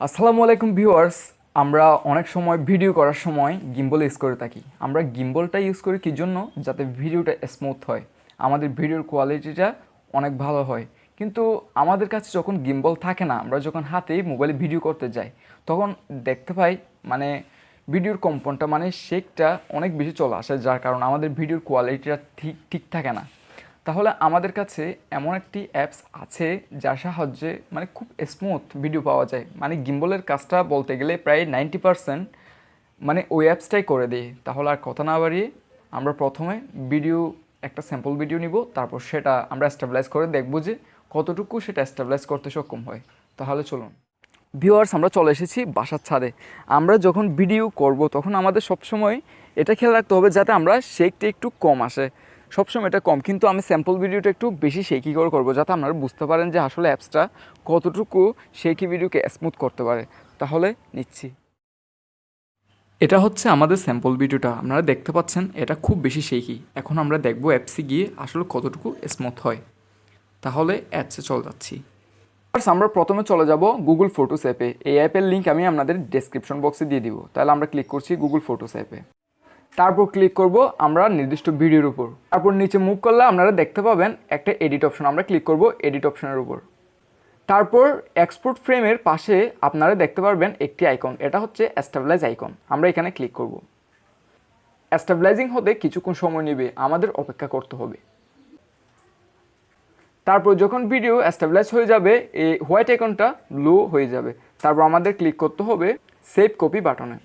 আসসালামু আলাইকুম ভিউয়ার্স। আমরা অনেক সময় ভিডিও করার সময় গিম্বল ইউজ করে থাকি। আমরা গিম্বলটা ইউজ করি কী জন্য? যাতে ভিডিওটা স্মুথ হয়, আমাদের ভিডিওর কোয়ালিটিটা অনেক ভালো হয়। কিন্তু আমাদের কাছে যখন গিম্বল থাকে না, আমরা যখন হাতেই মোবাইলে ভিডিও করতে যাই, তখন দেখতে পাই মানে ভিডিওর কম্পনটা মানে শেকটা অনেক বেশি চলে আসে, যার কারণে আমাদের ভিডিওর কোয়ালিটিটা ঠিক থাকে না। তাহলে আমাদের কাছে এমন একটি অ্যাপস আছে যার সাহায্যে মানে খুব স্মুথ ভিডিও পাওয়া যায়। মানে গিম্বলের কাজটা বলতে গেলে প্রায় 90% মানে ওই অ্যাপসটাই করে দেয়। তাহলে আর কথা না বাড়িয়ে আমরা প্রথমে ভিডিও একটা স্যাম্পল ভিডিও নিব, তারপর সেটা আমরা স্টেবিলাইজ করে দেখব যে কতটুকু সেটা স্টেবিলাইজ করতে সক্ষম হয়। তাহলে চলুন ভিউয়ার্স, আমরা চলে এসেছি বাসার ছাদে। আমরা যখন ভিডিও করব তখন আমাদের সবসময় এটা খেয়াল রাখতে হবে যাতে আমরা শেকটা একটু কম আসে। সবসময় এটা কম, কিন্তু আমি স্যাম্পল ভিডিওটা একটু বেশি শেকি করে করবো যাতে আপনারা বুঝতে পারেন যে আসলে অ্যাপসটা কতটুকু শেকি ভিডিওকে স্মুথ করতে পারে। তাহলে নিচ্ছি, এটা হচ্ছে আমাদের স্যাম্পল ভিডিওটা। আপনারা দেখতে পাচ্ছেন এটা খুব বেশি শেকি। এখন আমরা দেখব অ্যাপসে গিয়ে আসলে কতটুকু স্মুথ হয়। তাহলে অ্যাপসে চলে যাচ্ছি। আমরা প্রথমে চলে যাব গুগল ফটোস অ্যাপে। এই অ্যাপের লিঙ্ক আমি আপনাদের ডেসক্রিপশন বক্সে দিয়ে দিব। তাহলে আমরা ক্লিক করছি গুগল ফটোস অ্যাপে। তারপর ক্লিক করব আমরা নির্দিষ্ট ভিডিওর উপর। তারপর নিচে মুভ করলে আপনারা দেখতে পাবেন একটা এডিট অপশন। আমরা ক্লিক করব এডিট অপশনের উপর। তারপর এক্সপোর্ট ফ্রেমের পাশে আপনারা দেখতে পারবেন একটি আইকন, এটা হচ্ছে স্টেবিলাইজ আইকন। আমরা এখানে ক্লিক করব। স্টেবিলাইজিং হতে কিছুক্ষণ সময় নেবে, আমাদের অপেক্ষা করতে হবে। তারপর যখন ভিডিও স্টেবিলাইজ হয়ে যাবে, এই হোয়াইট আইকনটা ব্লু হয়ে যাবে। তারপর আমাদের ক্লিক করতে হবে সেভ কপি বাটনে।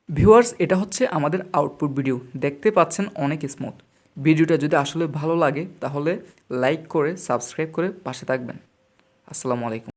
ভিউয়ার্স, এটা হচ্ছে আমাদের আউটপুট ভিডিও। দেখতে পাচ্ছেন অনেক স্মুথ। ভিডিওটা যদি আসলে ভালো লাগে তাহলে লাইক করে সাবস্ক্রাইব করে পাশে থাকবেন। আসসালামু আলাইকুম।